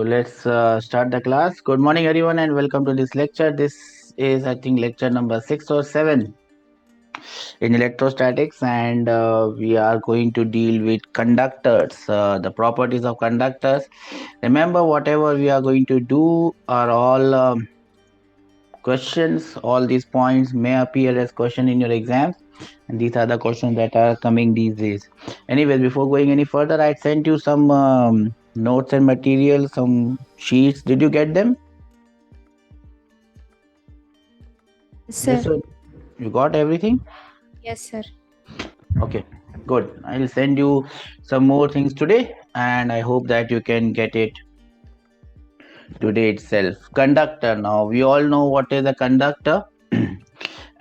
So let's start the class. Good morning, everyone, and welcome to this lecture. This is, I think, lecture number 6 or 7 in electrostatics, and we are going to deal with conductors, the properties of conductors. Remember, whatever we are going to do are all questions. All these points may appear as question in your exams, and these are the questions that are coming these days. Anyways, before going any further, I sent you some notes and material, some sheets. Did you get them? Yes, Sir. sir. You got everything? Yes, sir. Okay, good. I'll send you some more things today, and I hope that you can get it today itself. Conductor. Now, we all know what is a conductor,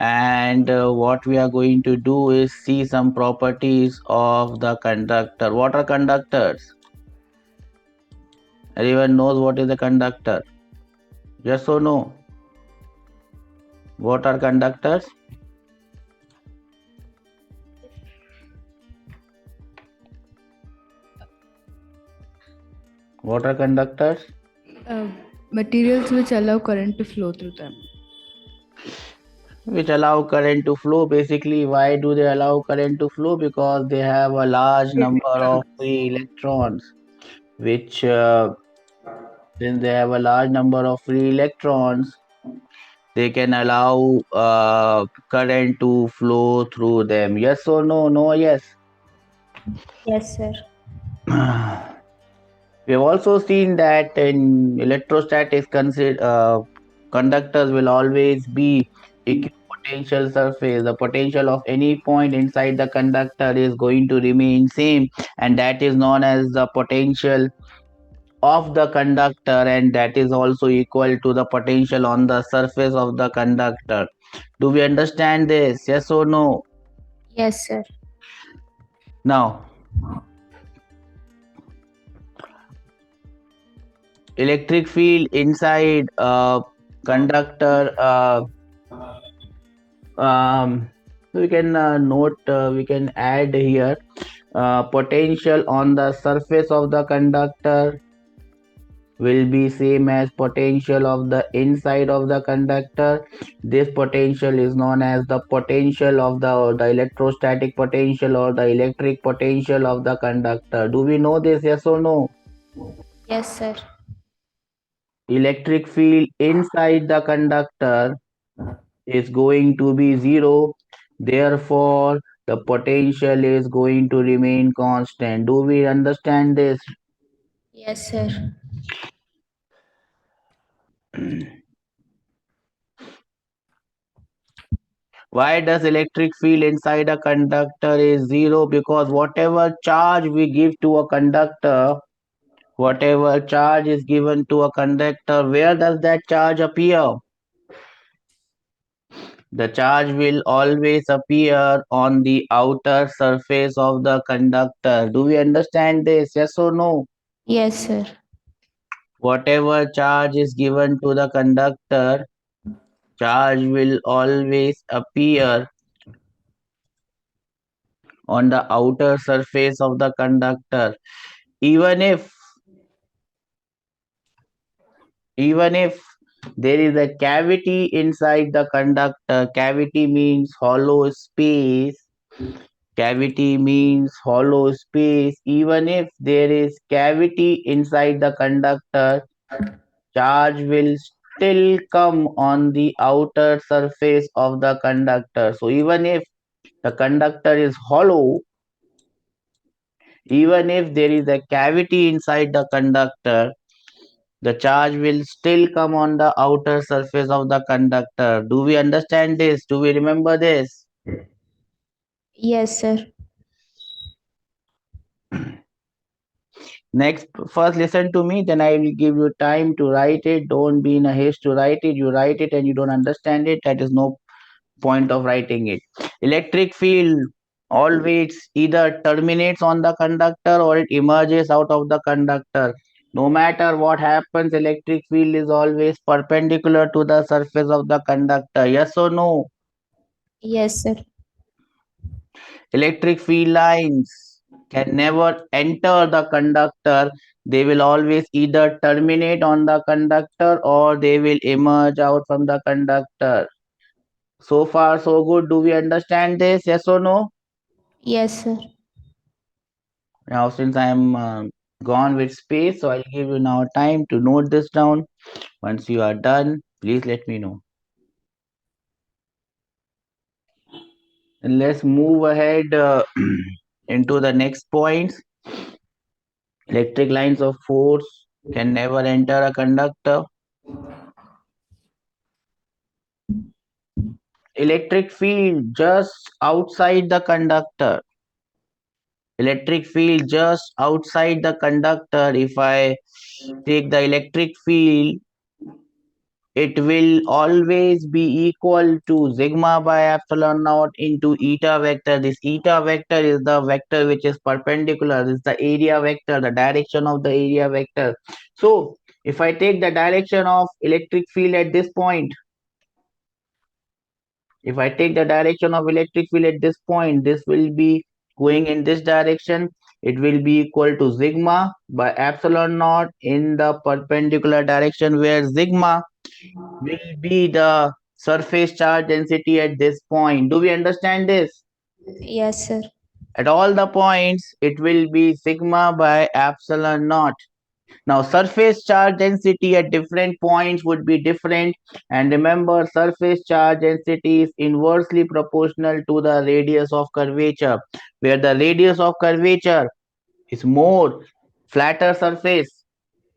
and what we are going to do is see some properties of the conductor. What are conductors? Everyone knows what is a conductor? Yes or no? What are conductors? What are conductors? Materials which allow current to flow through them. Which allow current to flow. Basically, why do they allow current to flow? Because they have a large number of free electrons, which since they have a large number of free electrons, they can allow current to flow through them. Yes or no? No, yes. Yes, sir. We have also seen that in electrostatics, conductors will always be equipotential surface. The potential of any point inside the conductor is going to remain same, and that is known as the potential of the conductor, and that is also equal to the potential on the surface of the conductor. Do we understand this? Yes or no? Yes, sir. Now, electric field inside a conductor. We can we can add here potential on the surface of the conductor will be same as potential of the inside of the conductor. This potential is known as the potential of the electrostatic potential or the electric potential of the conductor. Do we know this? Yes or no? Yes, sir. Electric field inside the conductor is going to be zero. Therefore, the potential is going to remain constant. Do we understand this? Yes, sir. Why does electric field inside a conductor is zero? Because whatever charge we give to a conductor, whatever charge is given to a conductor, where does that charge appear? The charge will always appear on the outer surface of the conductor. Do we understand this? Yes or no? Yes, sir. Whatever charge is given to the conductor, charge will always appear on the outer surface of the conductor. Even if even if there is a cavity inside the conductor, cavity means hollow space. Cavity means hollow space. Even if there is cavity inside the conductor, charge will still come on the outer surface of the conductor. So even if the conductor is hollow, even if there is a cavity inside the conductor, the charge will still come on the outer surface of the conductor. Do we understand this? Do we remember this? Yes, sir. Next, first listen to me, then I will give you time to write it. Don't be in a haste to write it. You write it and you don't understand it, that is no point of writing it. Electric field always either terminates on the conductor or it emerges out of the conductor. No matter what happens, electric field is always perpendicular to the surface of the conductor. Yes or no? Yes, sir. Electric field lines can never enter the conductor. They will always either terminate on the conductor or they will emerge out from the conductor. So far, so good. Do we understand this? Yes or no? Yes, sir. Now, since I am gone with space, so I'll give you now time to note this down. Once you are done, please let me know. And let's move ahead into the next points. Electric lines of force can never enter a conductor. Electric field just outside the conductor. Electric field just outside the conductor. If I take the electric field, it will always be equal to sigma by epsilon naught into eta vector. This eta vector is the vector which is perpendicular. This is the area vector, the direction of the area vector. So if I take the direction of electric field at this point, if I take the direction of electric field at this point, this will be going in this direction. It will be equal to sigma by epsilon naught in the perpendicular direction, where sigma will be the surface charge density at this point. Do we understand this? Yes, sir. At all the points, it will be sigma by epsilon naught. Now, surface charge density at different points would be different. And remember, surface charge density is inversely proportional to the radius of curvature, where the radius of curvature is more flatter surface.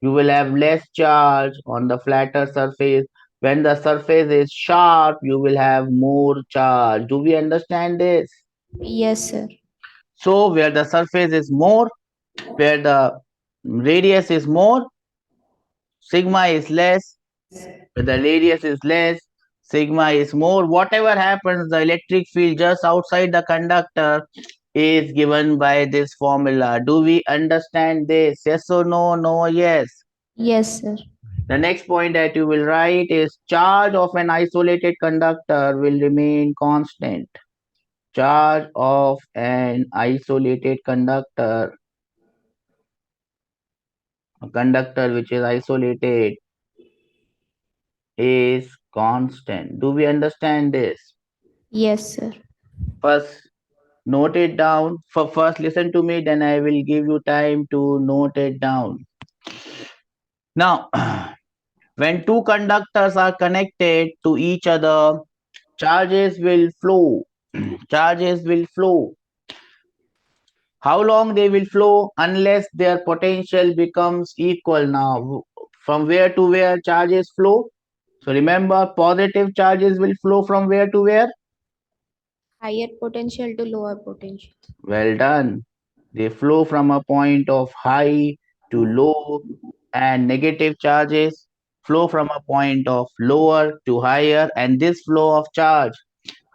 You will have less charge on the flatter surface. When the surface is sharp, you will have more charge. Do we understand this? Yes, sir. So, where the surface is more, where the radius is more, sigma is less. Where the radius is less, sigma is more. Whatever happens, the electric field just outside the conductor is given by this formula. Do we understand this? Yes or no? No, yes. Yes, sir. The next point that you will write is charge of an isolated conductor will remain constant. Charge of an isolated conductor, a conductor which is isolated, is constant. Do we understand this? Yes, sir. First, note it down. First, listen to me, then I will give you time to note it down. Now, when two conductors are connected to each other, charges will flow. Charges will flow. How long they will flow? Unless their potential becomes equal. Now, from where to where charges flow? So remember, positive charges will flow from where to where? Higher potential to lower potential. Well done. They flow from a point of high to low, and negative charges flow from a point of lower to higher, and this flow of charge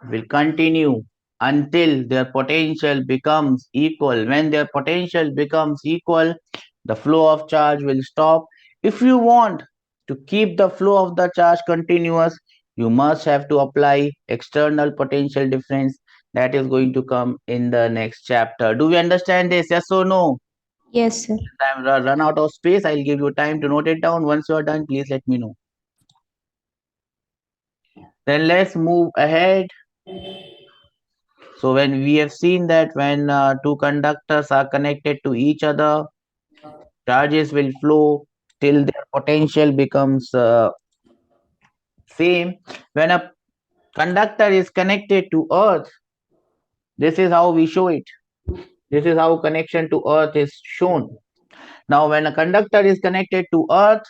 will continue until their potential becomes equal. When their potential becomes equal, the flow of charge will stop. If you want to keep the flow of the charge continuous, you must have to apply external potential difference. That is going to come in the next chapter. Do we understand this? Yes or no? Yes, sir. I'm run out of space. I'll give you time to note it down. Once you are done, please let me know. Then let's move ahead. So when we have seen that when two conductors are connected to each other, charges will flow till their potential becomes same. When a conductor is connected to earth, this is how we show it. This is how connection to earth is shown. Now when a conductor is connected to earth,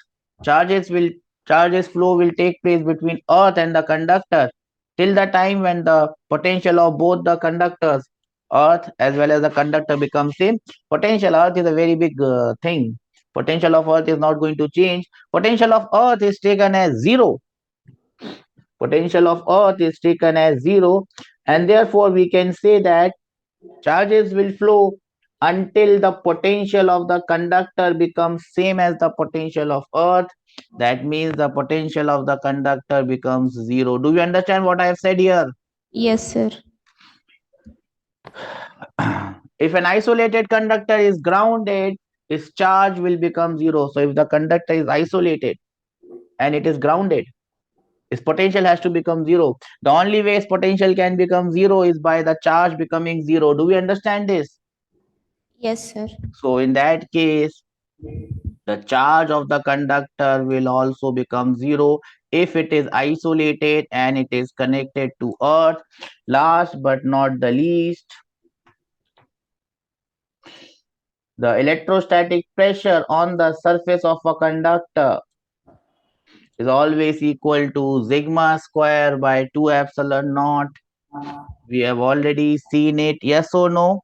charges will charges flow will take place between earth and the conductor till the time when the potential of both the conductors, earth as well as the conductor, becomes same. Potential earth is a very big thing. Potential of earth is not going to change. Potential of earth is taken as zero. Potential of earth is taken as zero, and therefore we can say that charges will flow until the potential of the conductor becomes same as the potential of earth. That means the potential of the conductor becomes zero. Do you understand what I have said here? Yes, sir. If an isolated conductor is grounded, its charge will become zero. So if the conductor is isolated and it is grounded, its potential has to become zero. The only way its potential can become zero is by the charge becoming zero. Do we understand this? Yes, sir. So in that case, the charge of the conductor will also become zero if it is isolated and it is connected to earth. Last but not the least, the electrostatic pressure on the surface of a conductor is always equal to sigma square by 2 epsilon naught. We have already seen it. Yes or no?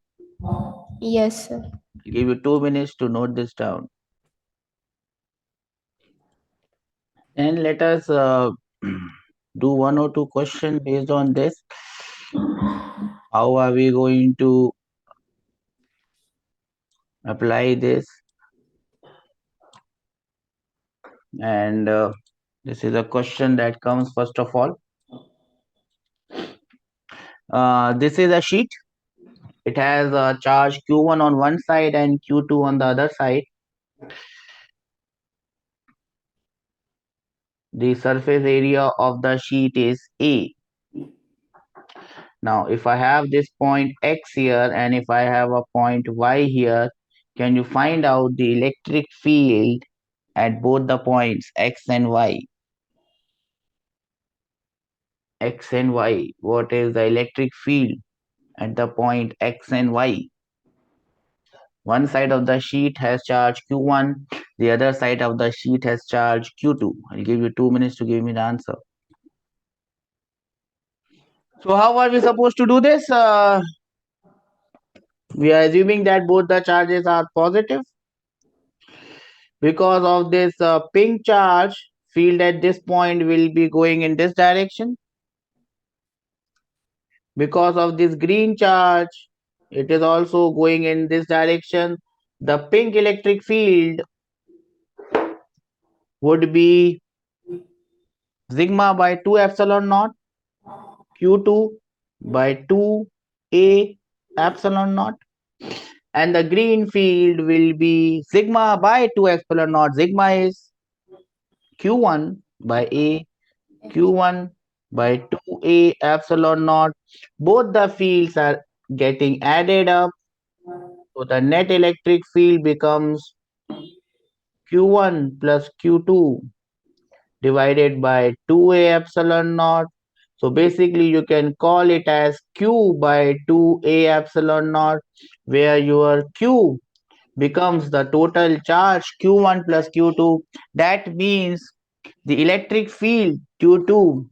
Yes, sir. I'll give you 2 minutes to note this down. And let us do one or two questions based on this. How are we going to apply this? And this is a question that comes first of all. This is a sheet. It has a charge Q1 on one side and Q2 on the other side. The surface area of the sheet is A. Now, if I have this point X here and if I have a point Y here, can you find out the electric field at both the points X and Y? X and Y. What is the electric field at the point X and Y? One side of the sheet has charge Q1, the other side of the sheet has charge Q2. I'll give you 2 minutes to give me the answer. So how are we supposed to do this? We are assuming that both the charges are positive. Because of this pink charge, field at this point will be going in this direction. Because of this green charge, it is also going in this direction. The pink electric field would be sigma by 2 epsilon naught Q2 by 2A epsilon naught, and the green field will be sigma by 2 epsilon naught. Sigma is Q1 by A, Q1 by 2A epsilon naught. Both the fields are getting added up, so the net electric field becomes Q1 plus Q2 divided by 2A epsilon naught. So basically you can call it as Q by 2A epsilon naught, where your Q becomes the total charge Q1 plus Q2. That means the electric field due to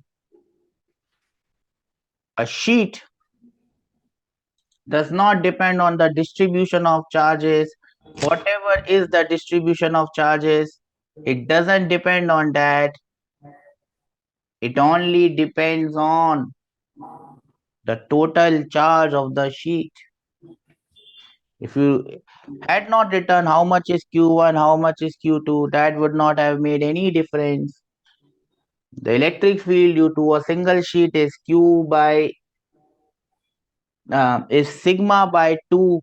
a sheet does not depend on the distribution of charges. Whatever is the distribution of charges, it doesn't depend on that. It only depends on the total charge of the sheet. If you had not written how much is Q1, how much is Q2, that would not have made any difference. The electric field due to a single sheet is Q by is sigma by 2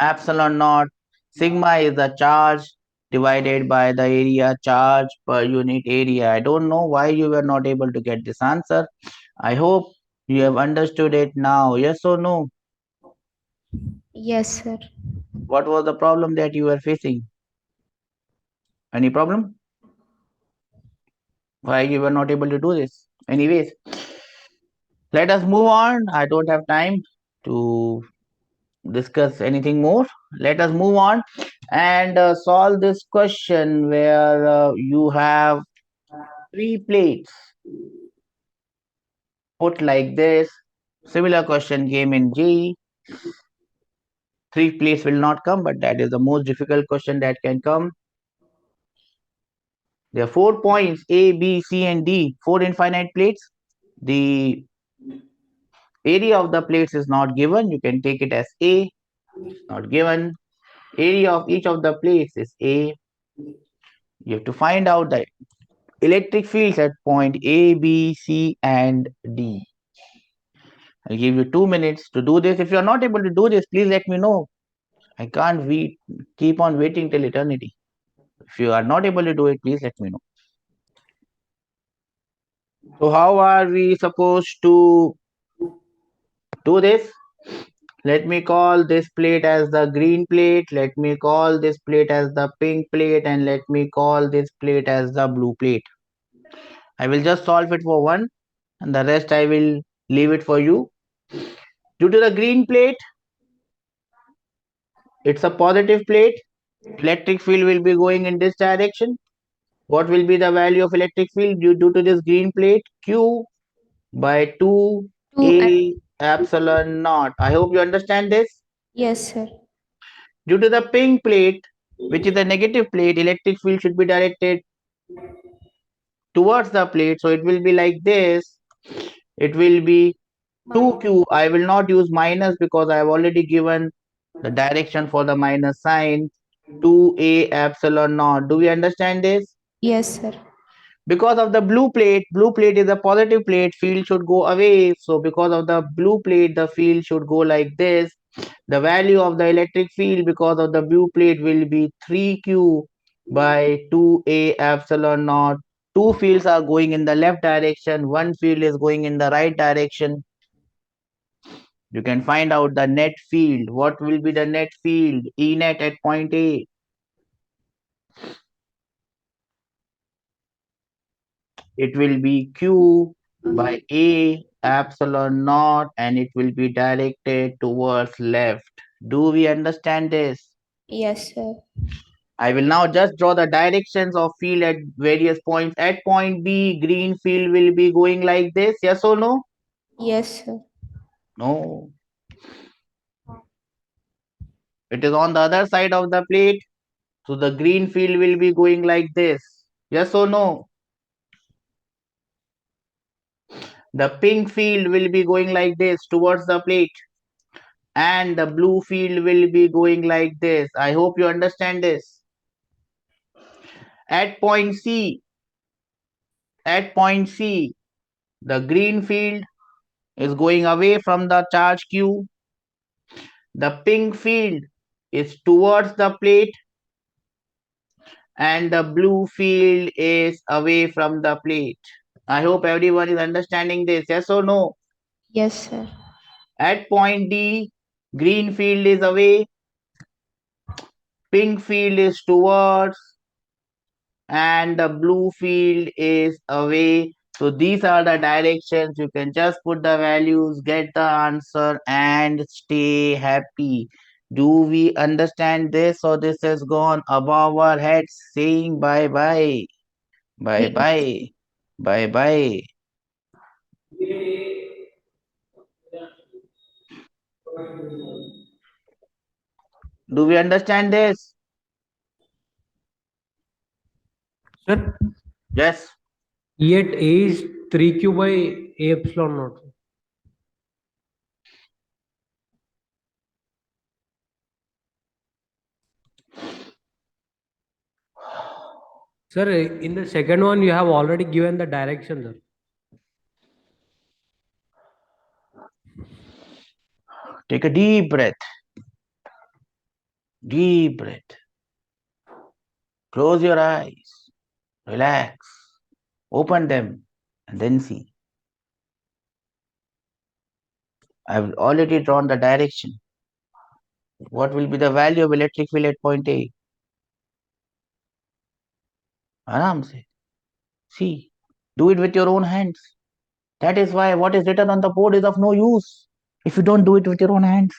epsilon naught. Sigma is the charge divided by the area charge per unit area. I don't know why you were not able to get this answer. I hope you have understood it now. Yes or no? Yes, sir. What was the problem that you were facing? Any problem? Why you were not able to do this? Anyways, let us move on. I don't have time to discuss anything more. Let us move on and solve this question where you have three plates put like this. Similar question came in JEE. Three plates will not come, but that is the most difficult question that can come. There are 4 points A, B, C, and D, 4 infinite plates. The area of the plates is not given. You can take it as A. It's not given. Area of each of the plates is A. You have to find out the electric fields at point A, B, C, and D. I'll give you 2 minutes to do this. If you are not able to do this, please let me know. I can't keep on waiting till eternity. If you are not able to do it, please let me know. So how are we supposed to do this? Let me call this plate as the green plate. Let me call this plate as the pink plate. And let me call this plate as the blue plate. I will just solve it for one, and the rest I will leave it for you. Due to the green plate, it's a positive plate. Electric field will be going in this direction. What will be the value of electric field due to this green plate? Q by 2 2A epsilon naught. I hope you understand this. Yes, sir. Due to the pink plate, which is a negative plate, electric field should be directed towards the plate. So it will be like this. It will be 2Q. I will not use minus because I have already given the direction for the minus sign. 2A epsilon naught. Do we understand this? Yes, sir. Because of the blue plate is a positive plate, field should go away. So because of the blue plate, the field should go like this. The value of the electric field because of the blue plate will be 3Q by 2A epsilon naught. Two fields are going in the left direction, one field is going in the right direction. You can find out the net field. What will be the net field? E net at point A. It will be Q by A epsilon naught and it will be directed towards left. Do we understand this? Yes, sir. I will now just draw the directions of field at various points. At point B, green field will be going like this. Yes or no? Yes, sir. No. It is on the other side of the plate. So the green field will be going like this. Yes or no? The pink field will be going like this towards the plate. And the blue field will be going like this. I hope you understand this. At point C, the green field is going away from the charge Q. The pink field is towards the plate and the blue field is away from the plate. I hope everyone is understanding this. Yes or no? Yes, sir. At point D, green field is away, pink field is towards, and the blue field is away. So these are the directions. You can just put the values, get the answer, and stay happy. Do we understand this, or this has gone above our heads saying bye bye? Bye bye. Bye bye. Do we understand this? Sir, Yes. E at A is 3Q by A epsilon naught. Sir, in the second one, you have already given the direction, sir. Take a deep breath. Deep breath. Close your eyes. Relax. Open them and then see. I've already drawn the direction. What will be the value of electric field at point A? Aram se. See. Do it with your own hands. That is why what is written on the board is of no use. If you don't do it with your own hands,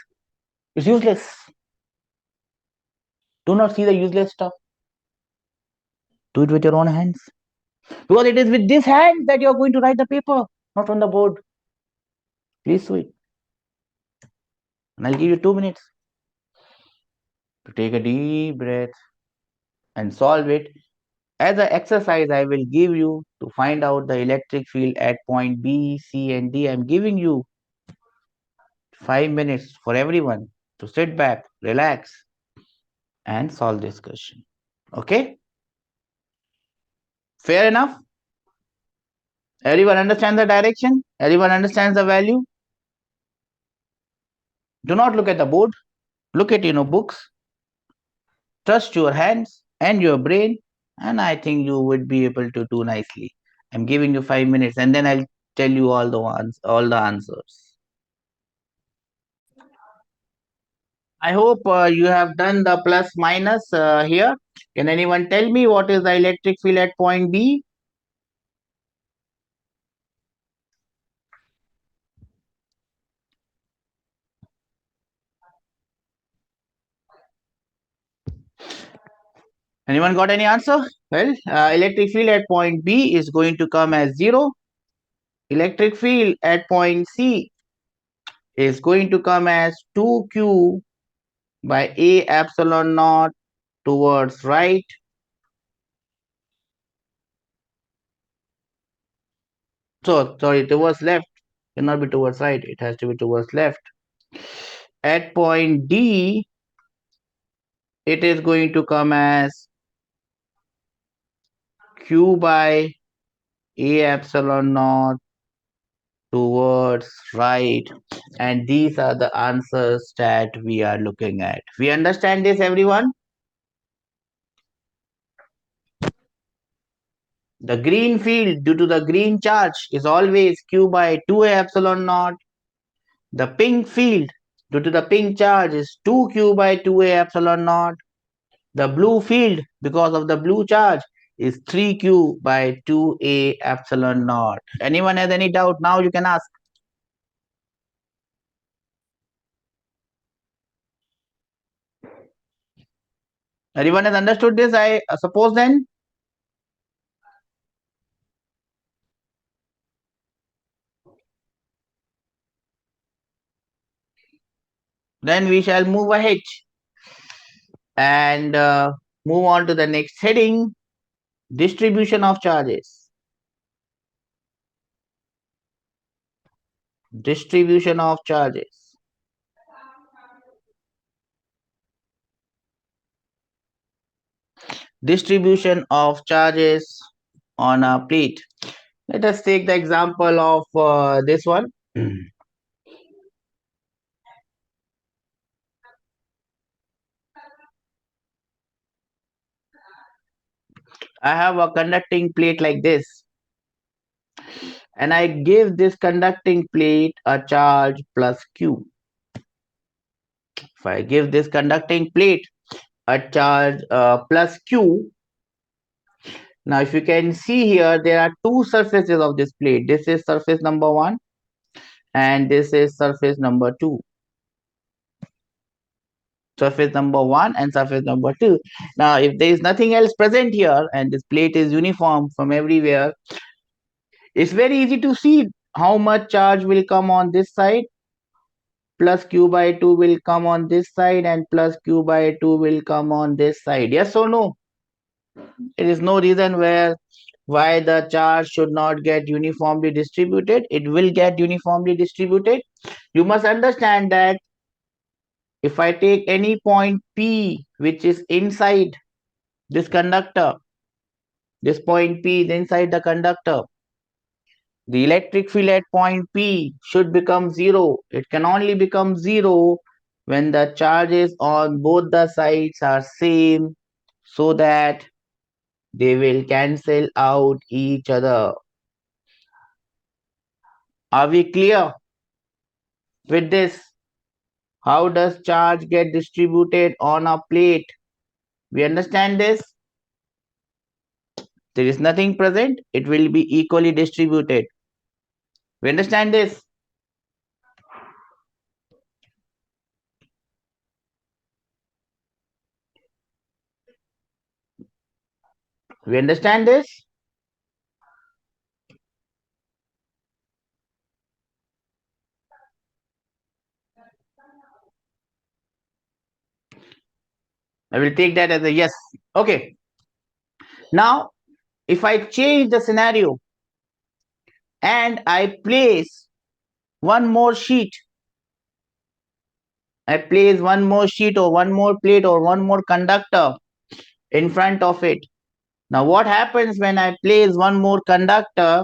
it's useless. Do not see the useless stuff. Do it with your own hands. Because it is with this hand that you are going to write the paper, not on the board. Please do it. And I'll give you 2 minutes to take a deep breath and solve it. As an exercise, I will give you to find out the electric field at point B, C, and D. I'm giving you 5 minutes for everyone to sit back, relax, and solve this question. Okay? Fair enough? Everyone understands the direction? Everyone understands the value? Do not look at the board. Look at your books, trust your hands and your brain, and I think you would be able to do nicely. I'm giving you 5 minutes, and then I'll tell you all the answers. I hope you have done the plus minus here. Can anyone tell me what is the electric field at point B? Anyone got any answer? Well, electric field at point B is going to come as 0. Electric field at point C is going to come as 2q by A epsilon naught towards right. So, sorry, towards left. Cannot be towards right. It has to be towards left. At point D, it is going to come as q by A epsilon naught towards right, and these are the answers that we are looking at. We understand this, everyone? The green field due to the green charge is always q by 2a epsilon naught. The pink field due to the pink charge is 2q by 2a epsilon naught. The blue field because of the blue charge is 3q by 2a epsilon naught. Anyone has any doubt? Now you can ask. Everyone has understood this, I suppose then? Then we shall move ahead and move on to the next heading, distribution of charges. Distribution of charges. Distribution of charges on a plate. Let us take the example of this one. I have a conducting plate like this, and I give this conducting plate a charge plus Q. If I give this conducting plate a charge plus Q, now if you can see here, there are two surfaces of this plate. This is surface number 1 and this is surface number 2. Surface number 1 and surface number 2. Now if there is nothing else present here and this plate is uniform from everywhere, it's very easy to see how much charge will come on this side. Plus q by 2 will come on this side and plus q by 2 will come on this side. Yes or no? There is no reason why the charge should not get uniformly distributed. It will get uniformly distributed. You must understand that if I take any point P which is inside this conductor, this point P is inside the conductor, the electric field at point P should become 0. It can only become 0 when the charges on both the sides are same, so that they will cancel out each other. Are we clear with this? How does charge get distributed on a plate? We understand this? There is nothing present, it will be equally distributed. We understand this? We understand this? I will take that as a yes. Okay. Now, if I change the scenario and I place one more sheet, I place one more sheet or one more plate or one more conductor in front of it. Now, what happens when I place one more conductor?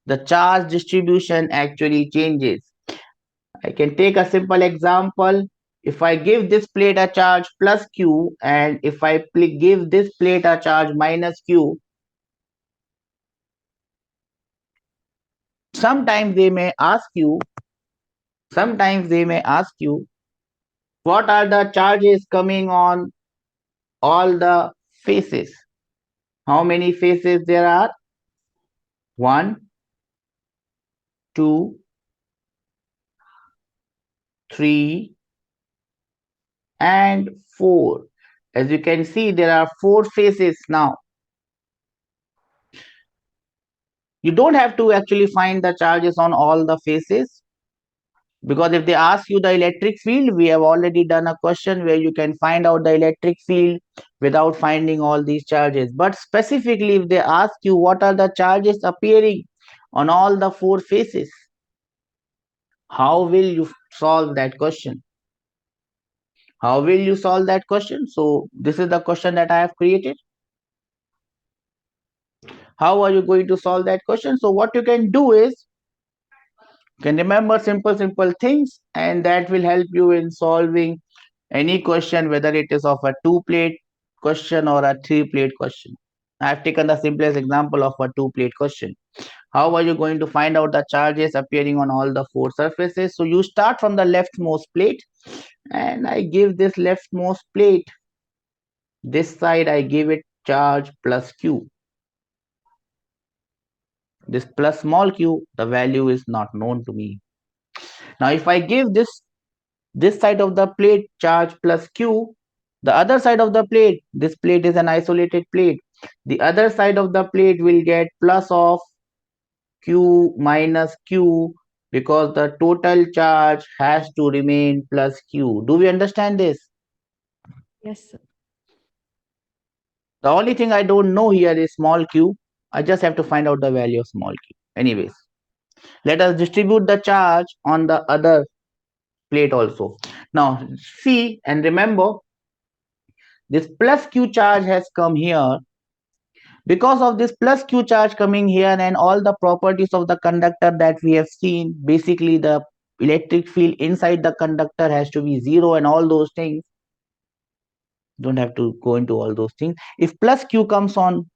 The charge distribution actually changes. I can take a simple example. If I give this plate a charge plus Q and if I give this plate a charge minus Q, sometimes they may ask you, what are the charges coming on all the faces? How many faces there are? 1, 2, 3, and 4. As you can see, there are 4 faces now. You don't have to actually find the charges on all the faces, because if they ask you the electric field, we have already done a question where you can find out the electric field without finding all these charges. But specifically, if they ask you what are the charges appearing on all the 4 faces, how will you solve that question? How will you solve that question? So this is the question that I have created. How are you going to solve that question? So what you can do is, you can remember simple things, and that will help you in solving any question, whether it is of a 2-plate question or a 3-plate question. I have taken the simplest example of a 2-plate question. How are you going to find out the charges appearing on all the 4 surfaces? So you start from the leftmost plate, and I give this leftmost plate, this side I give it charge plus Q. This plus small q, the value is not known to me. Now if I give this side of the plate charge plus q, the other side of the plate, this plate is an isolated plate, the other side of the plate will get plus of q minus q, because the total charge has to remain plus q. Do we understand this? Yes, sir. The only thing I don't know here is small q. I just have to find out the value of small q. Anyways, let us distribute the charge on the other plate also. Now see and remember, this plus q charge has come here. Because of this plus q charge coming here and all the properties of the conductor that we have seen, basically the electric field inside the conductor has to be 0 and all those things. Don't have to go into all those things. If plus q comes on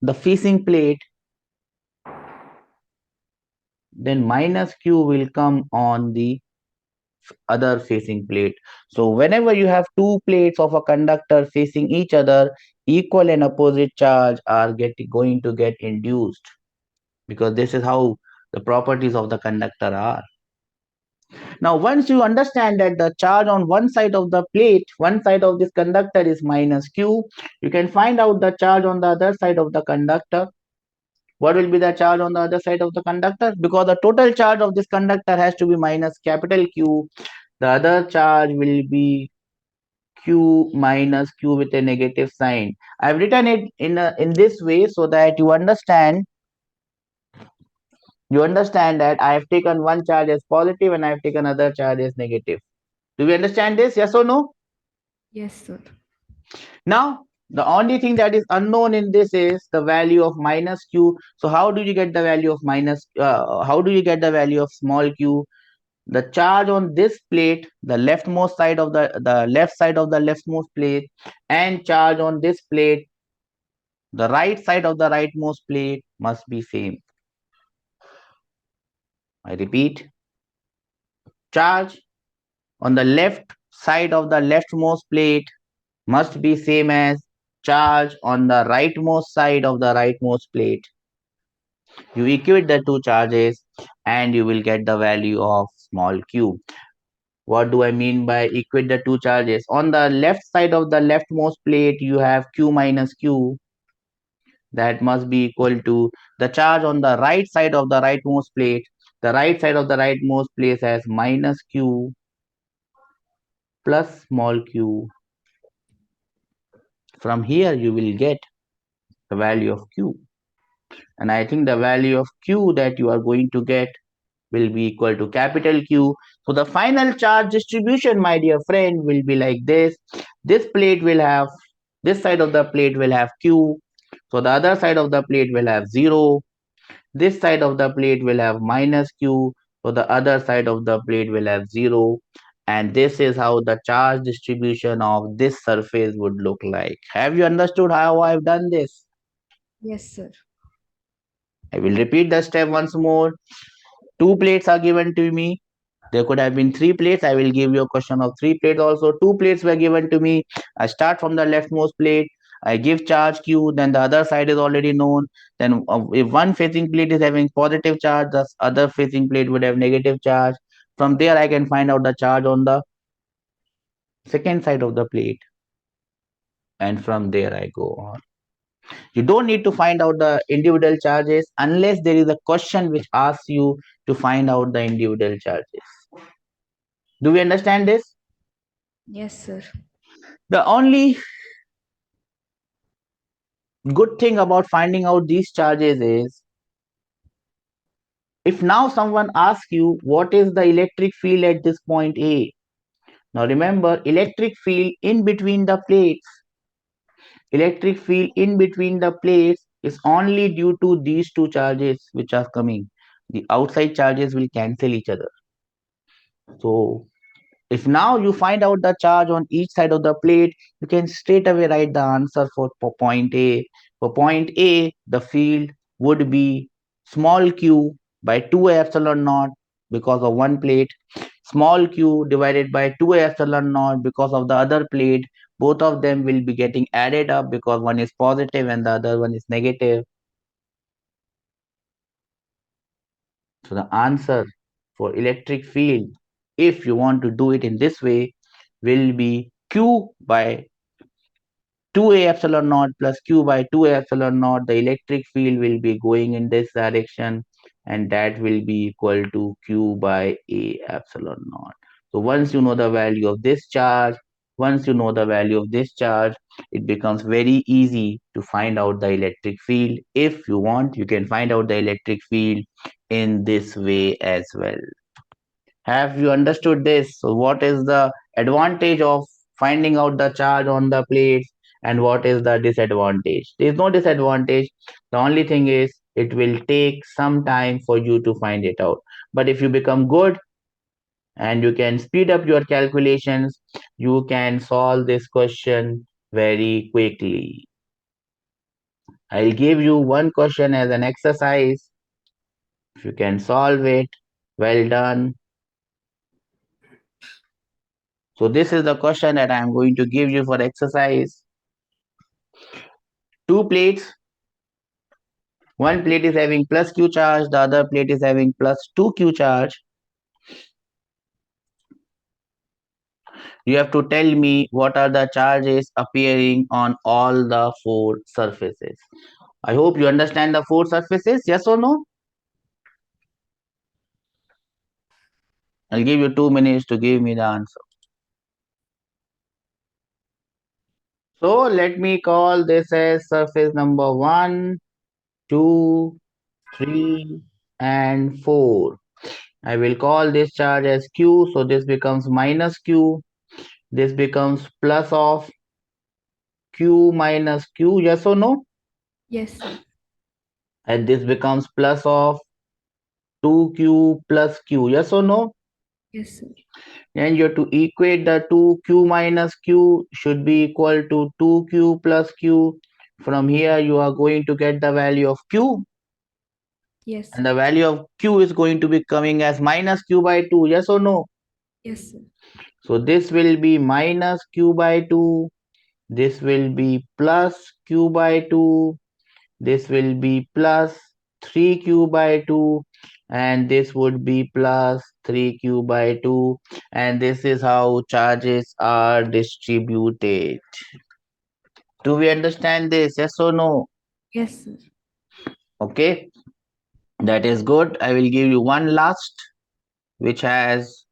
the facing plate, then minus q will come on the other facing plate. So whenever you have 2 plates of a conductor facing each other, equal and opposite charge are going to get induced, because this is how the properties of the conductor are. Now once you understand that the charge on one side of the plate, one side of this conductor is minus q, you can find out the charge on the other side of the conductor. What will be the charge on the other side of the conductor? Because the total charge of this conductor has to be minus capital Q, the other charge will be q minus q with a negative sign. I've written it in this way so that you understand that I have taken one charge as positive and I have taken other charge as negative. Do we understand this? Yes or no? Yes, sir. Now the only thing that is unknown in this is the value of minus q. So how do you get the value of small q? The charge on this plate, the leftmost side of the left side of the leftmost plate, and charge on this plate, the right side of the rightmost plate, must be same. I repeat, charge on the left side of the leftmost plate must be same as charge on the rightmost side of the rightmost plate. You equate the two charges and you will get the value of small q. What do I mean by equate the two charges? On the left side of the leftmost plate, you have q minus q. That must be equal to the charge on the right side of the rightmost plate. The right side of the rightmost plate has minus q plus small q. From here, you will get the value of q. And I think the value of q that you are going to get will be equal to capital Q. So the final charge distribution, my dear friend, will be like this. This side of the plate will have Q. So the other side of the plate will have 0. This side of the plate will have minus Q. So the other side of the plate will have 0. And this is how the charge distribution of this surface would look like. Have you understood how I've done this? Yes, sir. I will repeat the step once more. Two plates are given to me. There could have been three plates. I will give you a question of three plates also. Two plates were given to me. I start from the leftmost plate. I give charge Q, then the other side is already known. Then if one facing plate is having positive charge, the other facing plate would have negative charge. From there, I can find out the charge on the second side of the plate. And from there, I go on. You don't need to find out the individual charges unless there is a question which asks you to find out the individual charges. Do we understand this? Yes, sir. The only good thing about finding out these charges is if now someone asks you what is the electric field at this point A. Now remember, electric field in between the plates. Electric field in between the plates is only due to these two charges which are coming. The outside charges will cancel each other. So if now you find out the charge on each side of the plate, you can straight away write the answer for point A. For point A, the field would be small q by 2 epsilon naught because of one plate, small q divided by 2 epsilon naught because of the other plate. Both of them will be getting added up because one is positive and the other one is negative. So the answer for electric field, if you want to do it in this way, will be q by 2a epsilon naught plus q by 2a epsilon naught. The electric field will be going in this direction and that will be equal to q by a epsilon naught. So once you know the value of this charge, it becomes very easy to find out the electric field. If you want, you can find out the electric field in this way as well. Have you understood this? So what is the advantage of finding out the charge on the plates and what is the disadvantage? There is no disadvantage. The only thing is it will take some time for you to find it out. But if you become good and you can speed up your calculations, you can solve this question very quickly. I'll give you one question as an exercise. If you can solve it, well done. So this is the question that I am going to give you for exercise. Two plates. One plate is having plus Q charge, the other plate is having plus 2Q charge. You have to tell me what are the charges appearing on all the four surfaces. I hope you understand the four surfaces, yes or no? I'll give you 2 minutes to give me the answer. So let me call this as surface number 1, 2, 3, and 4. I will call this charge as Q, so this becomes minus Q. This becomes plus of Q minus Q, yes or no? Yes, sir. And this becomes plus of 2Q plus Q, yes or no? Yes, sir. And you have to equate the 2Q minus Q should be equal to 2Q plus Q. From here, you are going to get the value of Q. Yes, And sir. the value of Q is going to be coming as minus Q by 2, yes or no? Yes, sir. So this will be minus Q by 2. This will be plus Q by 2. This will be plus 3Q by 2. And this would be plus 3Q by 2. And this is how charges are distributed. Do we understand this? Yes or no? Yes, sir. Okay. That is good. I will give you one last, which has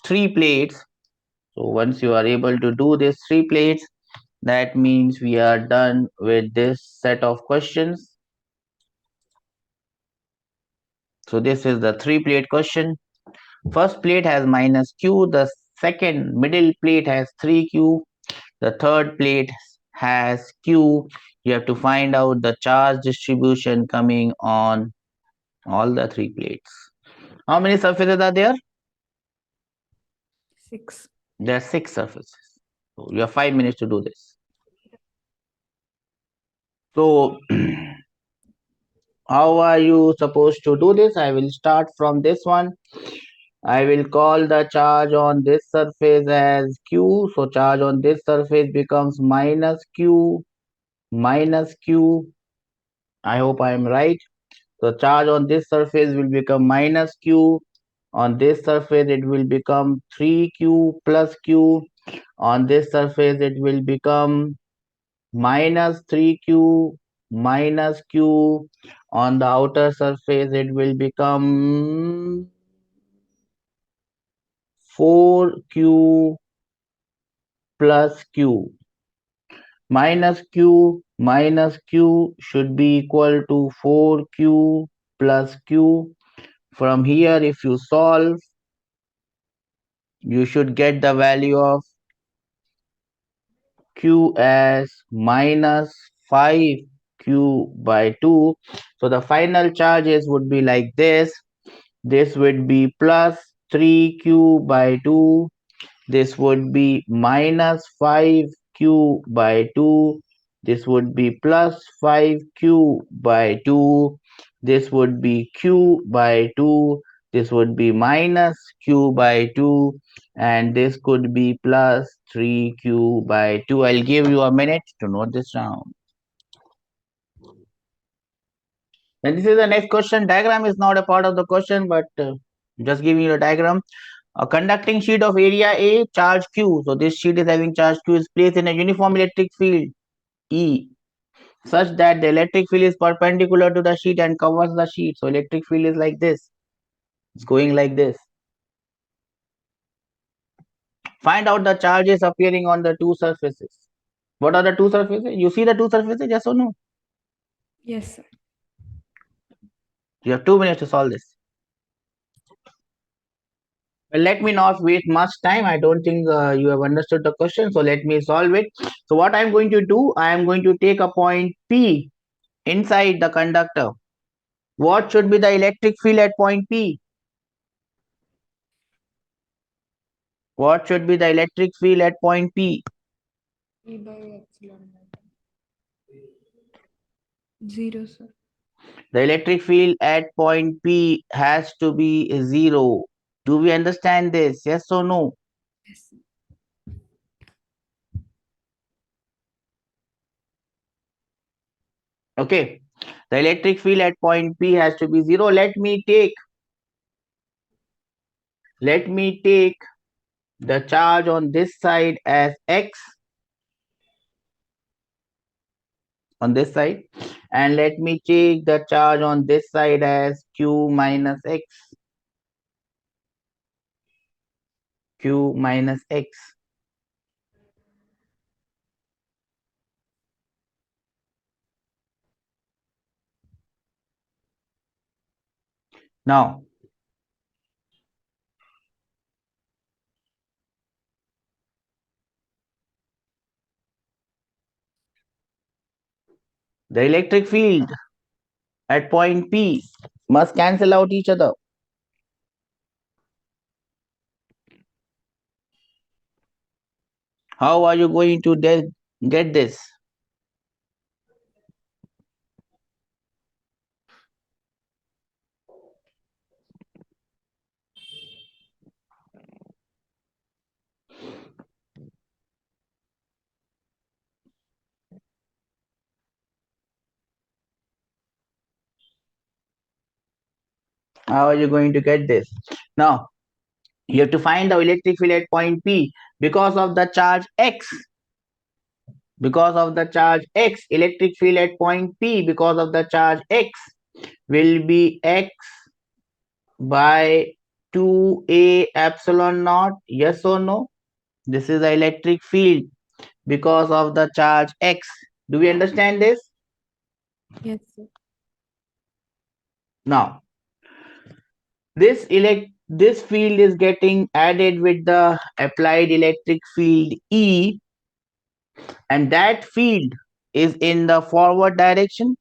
3 plates. So once you are able to do this 3 plates, that means we are done with this set of questions. So this is the 3-plate question. First plate has minus Q, the second middle plate has 3Q, the third plate has Q. You have to find out the charge distribution coming on all the 3 plates. How many surfaces are there? 6. There are 6 surfaces. So you have 5 minutes to do this. So how are you supposed to do this? I will start from this one. I will call the charge on this surface as Q. So charge on this surface becomes minus Q, minus Q. I hope I am right. So charge on this surface will become minus Q. On this surface it will become 3Q plus Q. On this surface it will become minus 3Q minus Q. On the outer surface it will become 4Q plus Q. Minus Q should be equal to 4Q plus Q. From here, if you solve, you should get the value of Q as minus 5Q by 2. So the final charges would be like this. This would be plus 3Q by 2. This would be minus 5Q by 2. This would be plus 5Q by 2. This would be Q by 2. This would be minus Q by 2. And this could be plus 3Q by 2. I'll give you a minute to note this down. And this is the next question. Diagram is not a part of the question, but just giving you a diagram. A conducting sheet of area A, charge Q. So this sheet is having charge Q is placed in a uniform electric field E such that the electric field is perpendicular to the sheet and covers the sheet. So electric field is like this. It's going like this. Find out the charges appearing on the two surfaces. What are the two surfaces? You see the two surfaces, yes or no? Yes, sir. You have 2 minutes to solve this. Well, let me not waste much time. I don't think you have understood the question. So let me solve it. So what I'm going to do, I am going to take a point P inside the conductor. What should be the electric field at point P? What should be the electric field at point P? E by epsilon naught. 0, sir. The electric field at point P has to be 0. Do we understand this? Yes or no? Yes, sir. Okay. The electric field at point P has to be 0. Let me take the charge on this side as X on this side, and let me take the charge on this side as Q minus X. Q minus X. Now, the electric field at point P must cancel out each other. How are you going to get this? How are you going to get this? Now, you have to find the electric field at point P because of the charge X. Because of the charge X, electric field at point P because of the charge X will be X by 2A epsilon naught. Yes or no? This is the electric field because of the charge X. Do we understand this? Yes, sir. Now, this field is getting added with the applied electric field E, and that field is in the forward direction.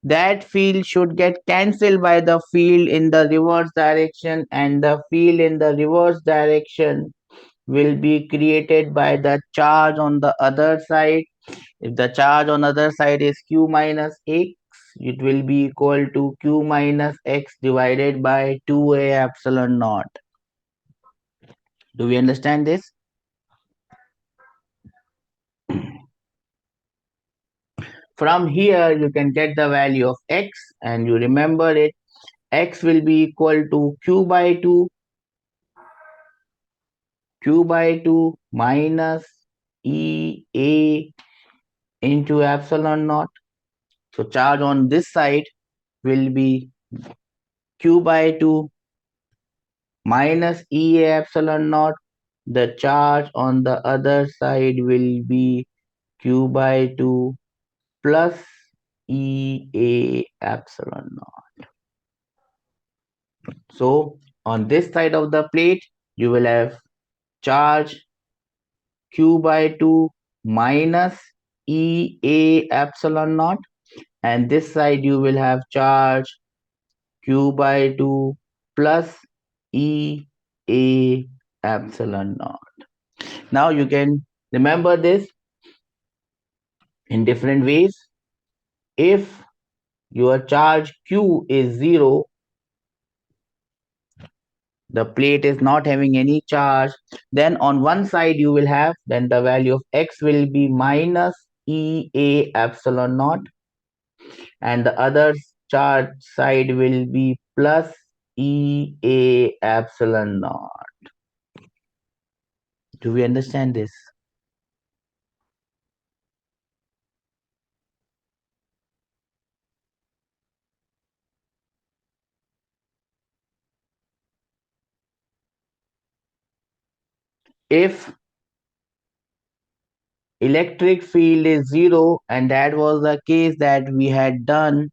That field should get cancelled by the field in the reverse direction, and the field in the reverse direction will be created by the charge on the other side. If the charge on the other side is q minus x, it will be equal to q minus x divided by 2a epsilon naught. Do we understand this? From here, you can get the value of x and you remember it. X will be equal to q by 2 minus EA into epsilon naught. So charge on this side will be q by 2 minus EA epsilon naught. The charge on the other side will be q by 2 plus EA epsilon naught. So on this side of the plate, you will have charge q by 2 minus EA epsilon naught, and this side you will have charge q by 2 plus EA epsilon naught. Now you can remember this in different ways. If your charge q is 0, the plate is not having any charge, then on one side you will have, then the value of x will be minus EA epsilon naught, and the other charge side will be plus EA epsilon naught. Do we understand this? If electric field is 0, and that was the case that we had done,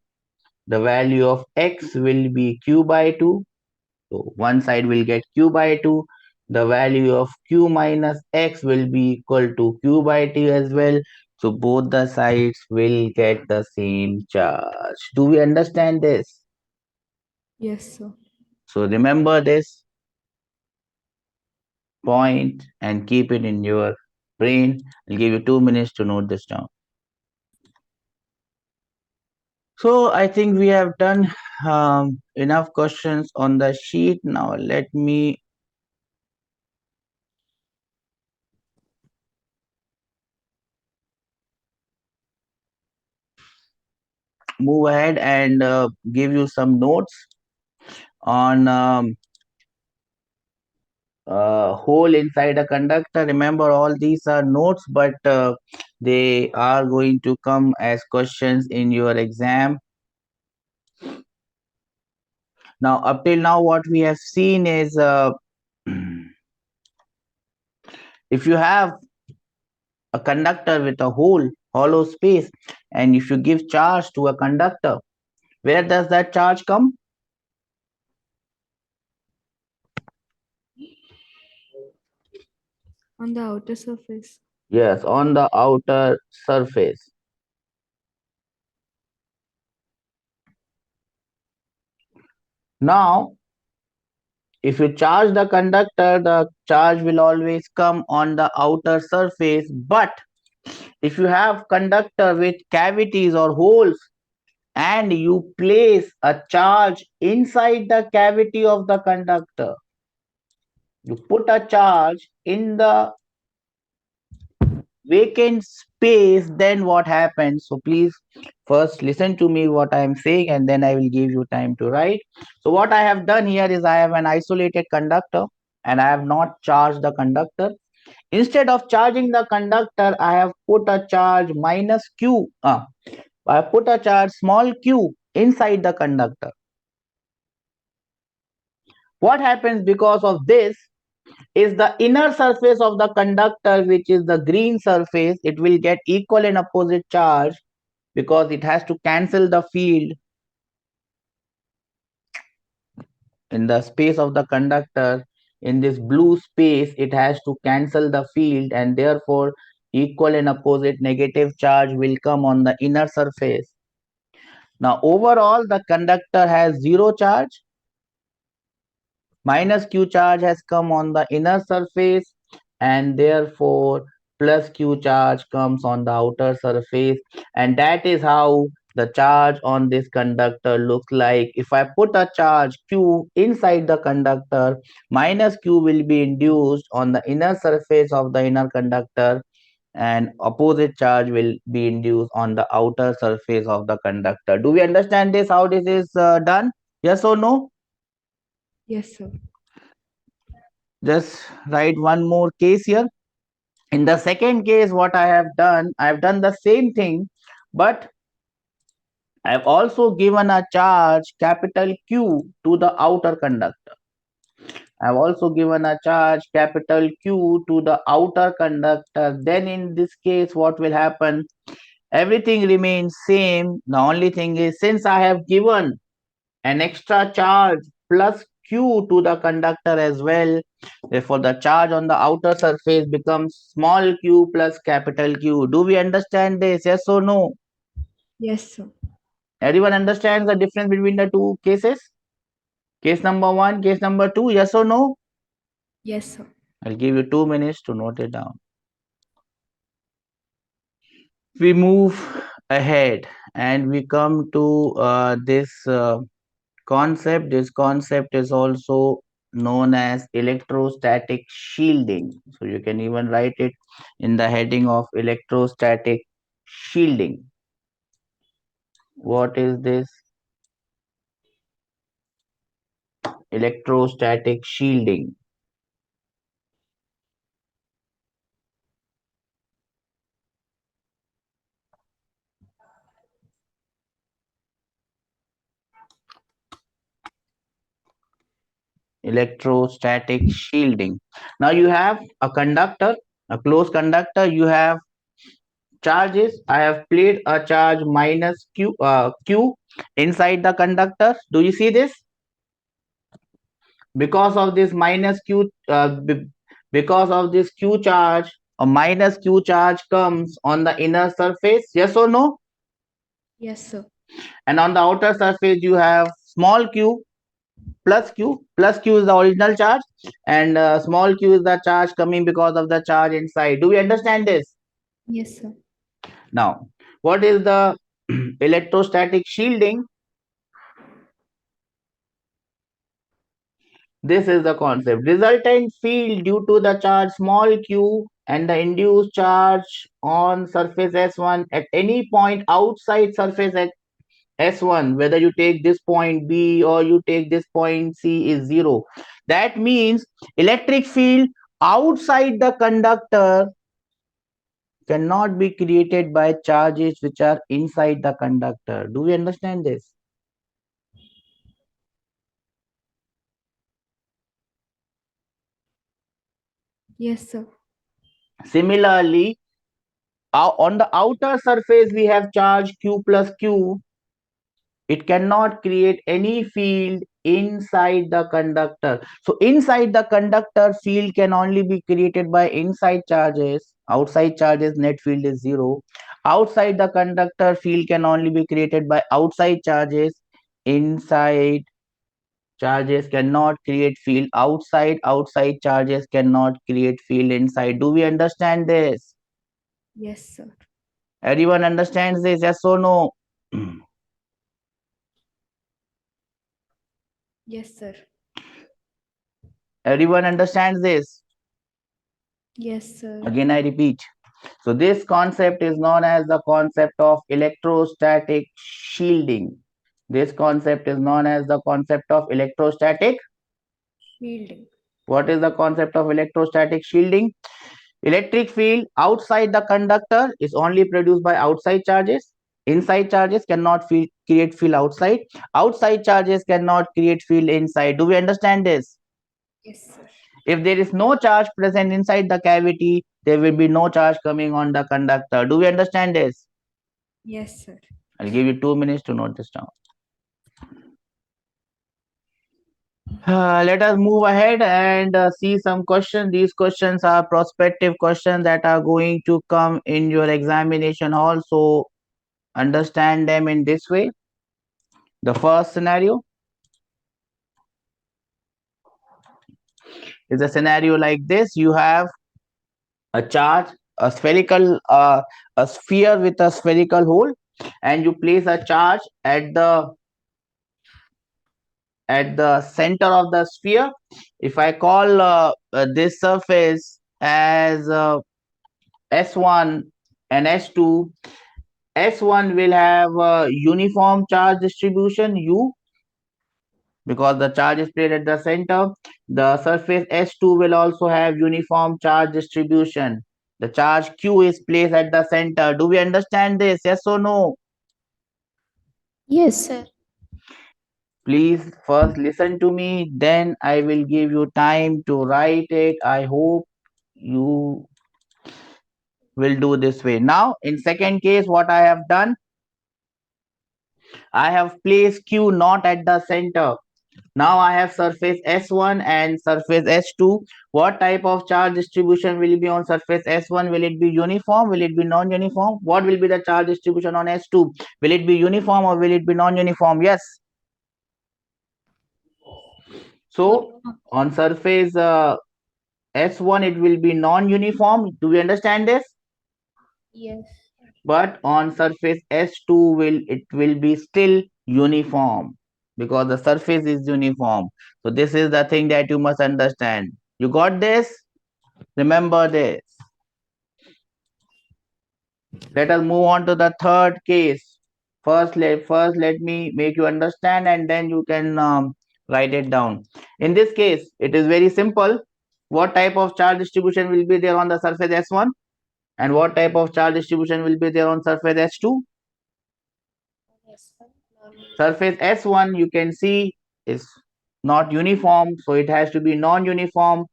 the value of x will be q by 2. So one side will get q by 2. The value of q minus x will be equal to q by 2 as well. So both the sides will get the same charge. Do we understand this? Yes, sir. So remember this point and keep it in your brain. I'll give you 2 minutes to note this down. So I think we have done enough questions on the sheet. Now let me move ahead and give you some notes on hole inside a conductor. Remember, all these are notes, but they are going to come as questions in your exam. Now, up till now, what we have seen is if you have a conductor with a hole, hollow space, and if you give charge to a conductor, where does that charge come? On the outer surface. Yes, on the outer surface. Now, if you charge the conductor, the charge will always come on the outer surface. But if you have conductor with cavities or holes and you place a charge inside the cavity of the conductor, you put a charge in the vacant space, then what happens? So please first listen to me what I am saying, and then I will give you time to write. So what I have done here is I have an isolated conductor and I have not charged the conductor. Instead of charging the conductor, I have put a charge minus q. I put a charge small q inside the conductor. What happens because of this is the inner surface of the conductor, which is the green surface, it will get equal and opposite charge because it has to cancel the field in the space of the conductor. In this blue space, it has to cancel the field, and therefore equal and opposite negative charge will come on the inner surface. Now overall, the conductor has 0 charge. Minus q charge has come on the inner surface. and therefore plus q charge comes on the outer surface, and that is how the charge on this conductor looks like. If I put a charge q inside the conductor, minus q will be induced on the inner surface of the inner conductor, and opposite charge will be induced on the outer surface of the conductor. Do we understand this, how this is done? Yes or no? Yes, sir. Just write one more case here. In the second case, what I have done the same thing, but I have also given a charge capital Q to the outer conductor. I have also given a charge capital Q to the outer conductor. Then in this case, what will happen? Everything remains same. The only thing is, since I have given an extra charge plus q to the conductor as well, therefore the charge on the outer surface becomes small q plus capital Q. Do we understand this? Yes or no? Yes, sir. Everyone understands the difference between the two cases? Case number 1, case number 2, yes or no? Yes, sir. I'll give you 2 minutes to note it down. We move ahead and we come to this concept. This concept is also known as electrostatic shielding. So you can even write it in the heading of electrostatic shielding. What is this? Electrostatic shielding. Electrostatic shielding. Now you have a conductor, a closed conductor. You have charges. I have placed a charge minus q inside the conductor. Do you see this? Because of this minus q, because of this q charge, a minus q charge comes on the inner surface. Yes or no? Yes, sir. And on the outer surface you have small q plus q. Plus q is the original charge, and small q is the charge coming because of the charge inside. Do we understand this? Yes, sir. Now, what is the electrostatic shielding? This is the concept. Resultant field due to the charge small q and the induced charge on surface S1 at any point outside surface at S1, whether you take this point B or you take this point C, is zero. That means electric field outside the conductor cannot be created by charges which are inside the conductor. Do we understand this? Yes, sir. Similarly, on the outer surface we have charge q plus q. It cannot create any field inside the conductor. So inside the conductor, field can only be created by inside charges. Outside charges, net field is zero. Outside the conductor, field can only be created by outside charges. Inside charges cannot create field outside. Outside charges cannot create field inside. Do we understand this? Yes, sir. Everyone understands this? Yes or no? Yes, sir. Everyone understands this? Yes, sir. Again, I repeat. So this concept is known as the concept of electrostatic shielding. This concept is known as the concept of electrostatic. Shielding. What is the concept of electrostatic shielding? Electric field outside the conductor is only produced by outside charges. Inside charges cannot create field outside. Outside charges cannot create field inside. Do we understand this? Yes, sir. If there is no charge present inside the cavity, there will be no charge coming on the conductor. Do we understand this? Yes, sir. I'll give you 2 minutes to note this down. Let us move ahead and see some questions. These questions are prospective questions that are going to come in your examination hall. So understand them in this way. The first scenario is a scenario like this. You have a charge, a spherical, a sphere with a spherical hole, and you place a charge at the center of the sphere. If I call this surface as S1 and S2, S1 will have a uniform charge distribution U because the charge is placed at the center. The surface S2 will also have uniform charge distribution. The charge Q is placed at the center. Do we understand this? Yes or no? Yes, sir. Please first listen to me, then I will give you time to write it. I hope you will do this way. Now, in second case, what I have done, I have placed Q not at the center. Now I have surface S1 and surface S2. What type of charge distribution will be on surface S1? Will it be uniform? Will it be non-uniform? What will be the charge distribution on S2? Will it be uniform or will it be non-uniform? Yes. So on surface S1 it will be non-uniform. Do we understand this? Yes. But on surface S2 it will be still uniform because the surface is uniform. So this is the thing that you must understand. You got this? Remember this. Let us move on to the third case. First let me make you understand and then you can write it down. In this case, it is very simple. What type of charge distribution will be there on the surface S1? And what type of charge distribution will be there on surface S2? Yes, sir. Surface S1 you can see is not uniform, so it has to be non-uniform,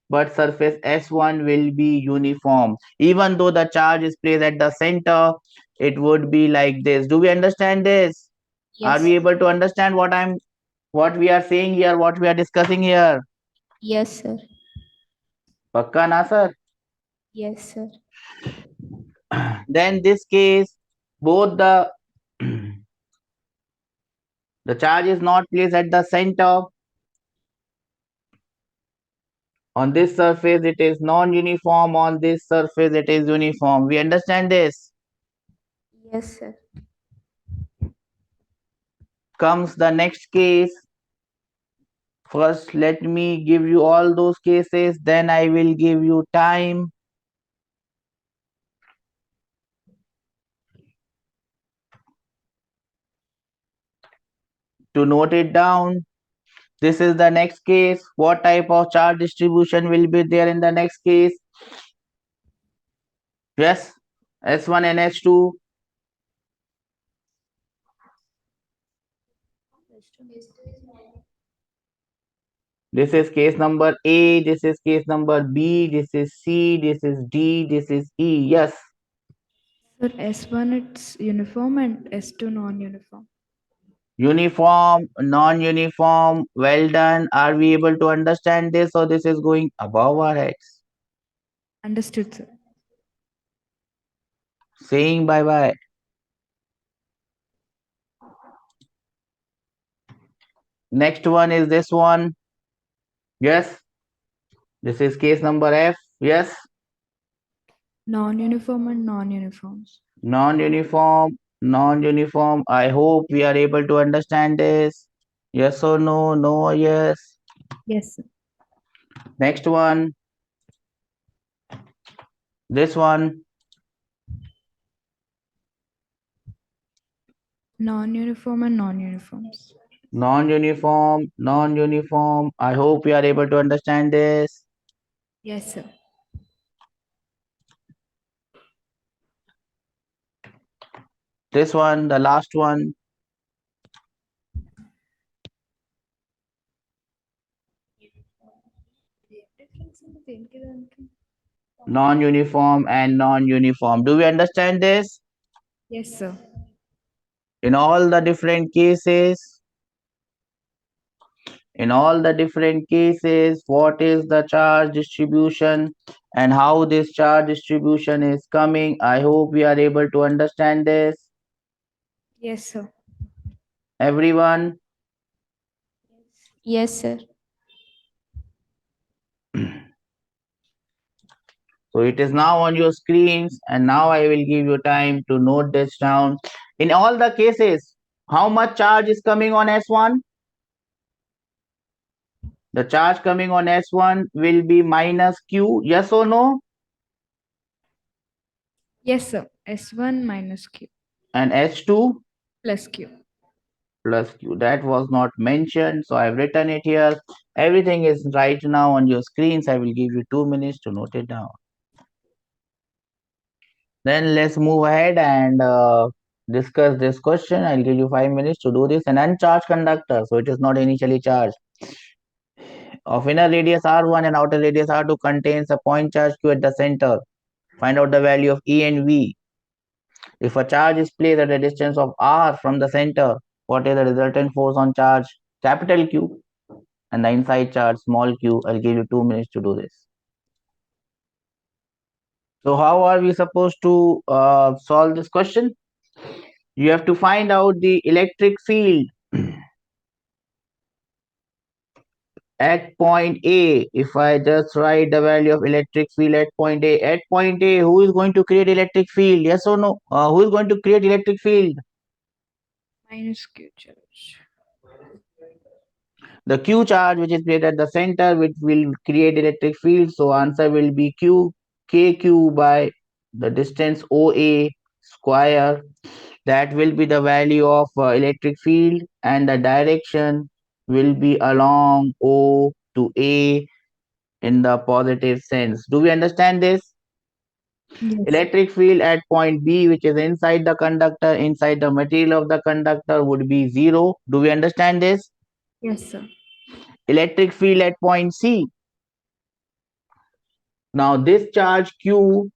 but surface S1 will be uniform. Even though the charge is placed at the center, it would be like this. Do we understand this? Are Yes. we able to understand what we are saying here, what we are discussing here? Yes, sir. Pakka na sir? Yes, sir. Then this case, both the the charge is not placed at the center. On this surface it is non-uniform, on this surface it is uniform. We understand this. Yes, sir. Comes the next case. First let me give you all those cases, then I will give you time to note it down. This is the next case. What type of charge distribution will be there in the next case? Yes, S1 and S2. This is case number A, this is case number B, this is C, this is D, this is E. Yes. Sir, S1 it's uniform and S2 non-uniform. Uniform, non-uniform, well done. Are we able to understand this or this is going above our heads? Understood, sir. Saying bye-bye. Next one is this one. Yes. This is case number F. Yes. Non-uniform and non-uniforms. Non-uniform, non-uniform. I hope we are able to understand this. Yes or no? No or yes. Yes, sir. Next one. This one. Non-uniform and non-uniforms. Non-uniform, non-uniform. I hope we are able to understand this. Yes, sir. This one, the last one. Non-uniform and non-uniform. Do we understand this? Yes, sir. In all the different cases, what is the charge distribution and how this charge distribution is coming? I hope we are able to understand this. Yes, sir. Everyone. Yes, sir. So it is now on your screens, and now I will give you time to note this down. In all the cases, how much charge is coming on S1? The charge coming on S1 will be minus Q. Yes or no? Yes, sir. S1 minus Q And S2 plus Q. plus Q. That was not mentioned, so I've written it here. Everything is right now on your screens. I will give you 2 minutes to note it down. Then let's move ahead and discuss this question. I'll give you 5 minutes to do this. An uncharged conductor, so it is not initially charged, of inner radius R1 and outer radius R2 contains a point charge Q at the center. Find out the value of E and V. If a charge is placed at a distance of R from the center, what is the resultant force on charge capital Q and the inside charge small q? I'll give you 2 minutes to do this. So how are we supposed to solve this question? You have to find out the electric field at point A. If I just write the value of electric field at point A, who is going to create electric field? Yes or no? Who is going to create electric field? Minus Q charge. The Q charge which is placed at the center which will create electric field. So answer will be Q KQ by the distance OA square. That will be the value of electric field, and the direction will be along O to A in the positive sense. Do we understand this? Yes. Electric field at point B, which is inside the conductor, inside the material of the conductor, would be 0. Do we understand this? Yes, sir. Electric field at point C. Now this charge Q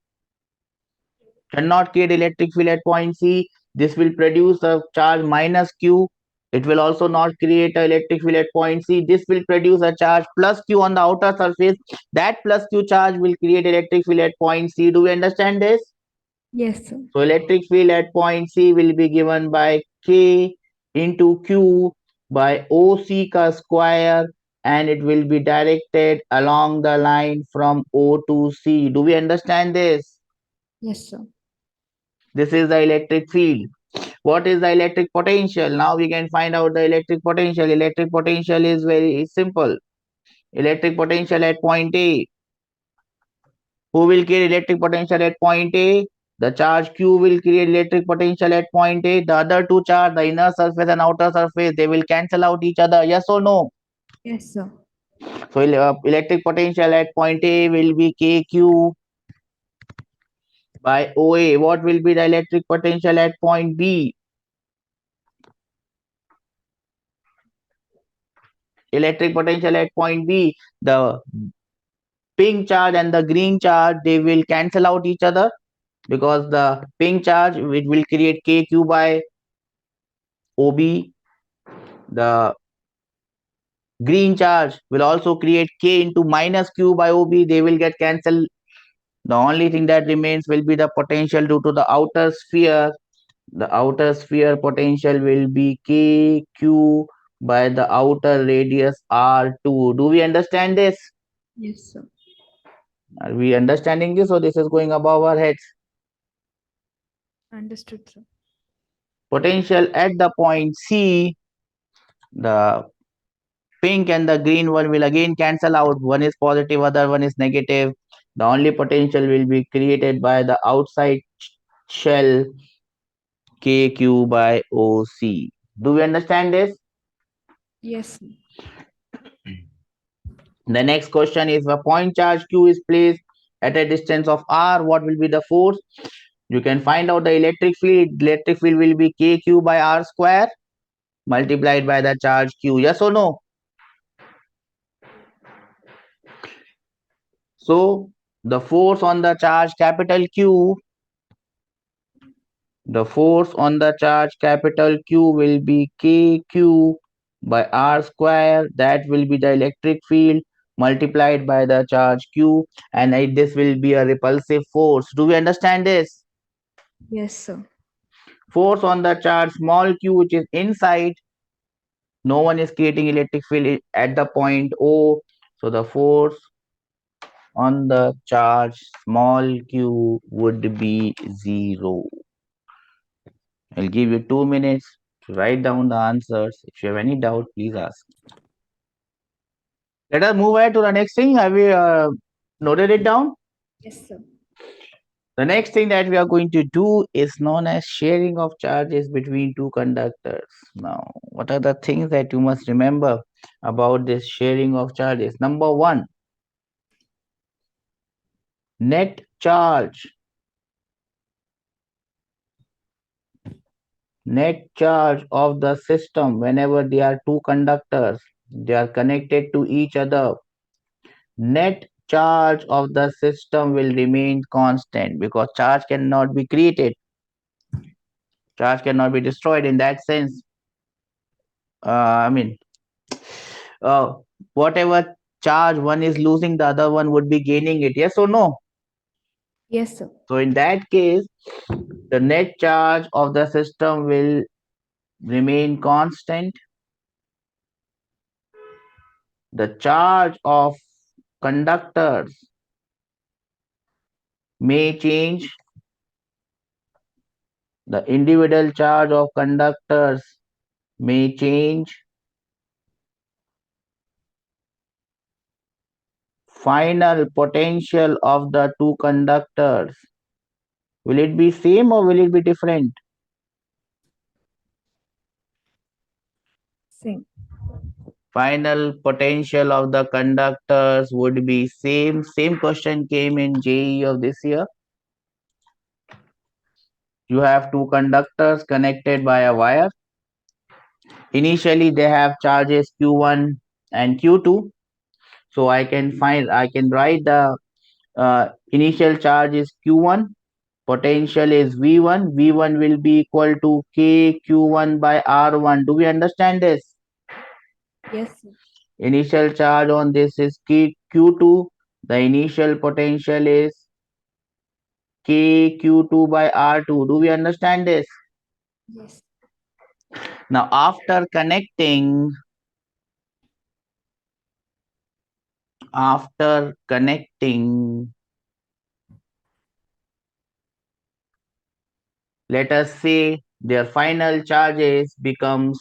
cannot create electric field at point C. This will produce a charge minus Q. It will also not create an electric field at point C. This will produce a charge plus Q on the outer surface. That plus Q charge will create electric field at point C. Do we understand this? Yes, sir. So electric field at point C will be given by K into Q by OC ka square, and it will be directed along the line from O to C. Do we understand this? Yes, sir. This is the electric field. What is the electric potential? Now we can find out the electric potential. Electric potential is very simple. Electric potential at point A. Who will create electric potential at point A? The charge Q will create electric potential at point A. The other two charge, the inner surface and outer surface, they will cancel out each other. Yes or no? Yes, sir. So electric potential at point A will be KQ by OA. What will be the electric potential at point B? Electric potential at point B, the pink charge and the green charge, they will cancel out each other, because the pink charge it will create KQ by OB. The green charge will also create K into minus Q by OB. They will get cancelled. The only thing that remains will be the potential due to the outer sphere. The outer sphere potential will be KQ by the outer radius R2. Do we understand this? Yes, sir. Are we understanding this, or this is going above our heads? Understood, sir. Potential at the point C, the pink and the green one will again cancel out. One is positive, other one is negative. The only potential will be created by the outside shell KQ by OC. Do we understand this? Yes, sir. The next question is, a point charge Q is placed at a distance of R. What will be the force? You can find out the electric field. Electric field will be KQ by R square multiplied by the charge Q. Yes or no? So the force on the charge capital Q, the force on the charge capital Q will be KQ by R square. That will be the electric field multiplied by the charge Q, and this will be a repulsive force. Do we understand this? Yes, sir. Force on the charge small q, which is inside, no one is creating electric field at the point O. So the force on the charge small q would be 0? I'll give you 2 minutes to write down the answers. If you have any doubt, please ask. Let us move ahead to the next thing. Have you noted it down? Yes, sir. The next thing that we are going to do is known as sharing of charges between two conductors. Now, what are the things that you must remember about this sharing of charges? Number one, net charge. Net charge of the system whenever there are two conductors, they are connected to each other. Net charge of the system will remain constant because charge cannot be created. Charge cannot be destroyed in that sense. I mean, uh, whatever charge one is losing, the other one would be gaining it. Yes or no? Yes, sir. So in that case, the net charge of the system will remain constant. The charge of conductors may change. The individual charge of conductors may change. Final potential of the two conductors, will it be same or will it be different? Same. Final potential of the conductors would be same. Same question came in JEE of this year. You have two conductors connected by a wire. Initially they have charges Q1 and Q2. So I can write the initial charge is Q1, potential is V1. V1 will be equal to KQ1 by R1. Do we understand this? Yes, sir. Initial charge on this is Q2. The initial potential is KQ2 by R2. Do we understand this? Yes. Now after connecting, let us say their final charges becomes,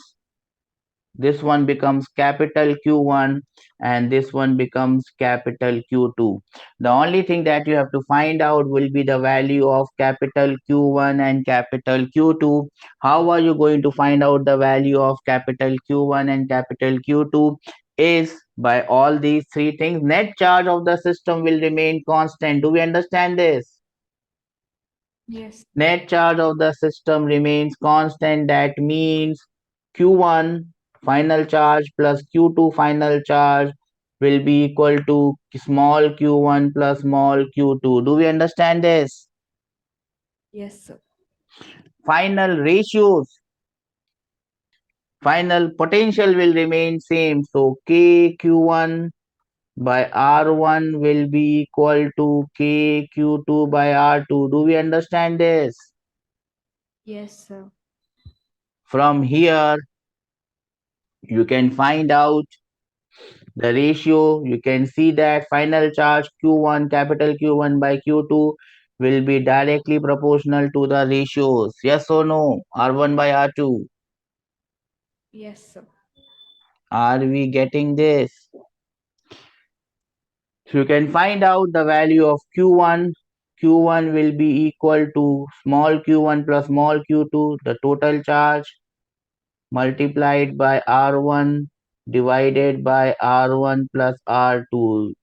this one becomes capital Q1 and this one becomes capital Q2. The only thing that you have to find out will be the value of capital Q1 and capital Q2. How are you going to find out the value of capital Q1 and capital Q2? Is by all these three things. Net charge of the system will remain constant. Do we understand this? Yes. Net charge of the system remains constant. That means Q1 final charge plus Q2 final charge will be equal to small q1 plus small q2. Do we understand this? Yes, sir. Final ratios, final potential will remain same. So KQ1 by R1 will be equal to KQ2 by R2. Do we understand this? Yes, sir. From here, you can find out the ratio. You can see that final charge Q1, capital Q1 by Q2 will be directly proportional to the ratios. Yes or no? R1 by R2. Yes, sir. Are we getting this? So you can find out the value of Q1. Q1 will be equal to small q1 plus small q2, the total charge, multiplied by R1 divided by R1 plus R2.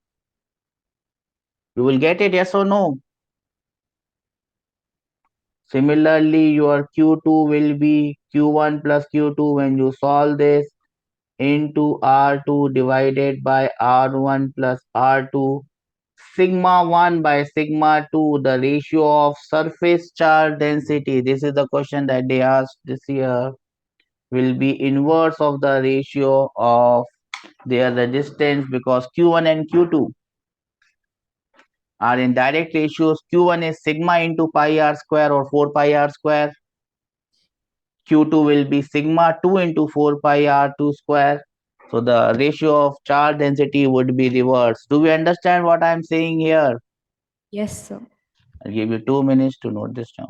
You will get it, yes or no? Similarly, your Q2 will be Q1 plus Q2 when you solve this into R2 divided by R1 plus R2. Sigma 1 by sigma 2, the ratio of surface charge density. This is the question that they asked this year. Will be inverse of the ratio of their resistance because Q1 and Q2 are in direct ratios. Q1 is sigma into pi r square or 4 pi r square. Q2 will be sigma 2 into 4 pi r2 square. So the ratio of charge density would be reversed. Do we understand what I'm saying here? Yes, sir. I'll give you 2 minutes to note this down.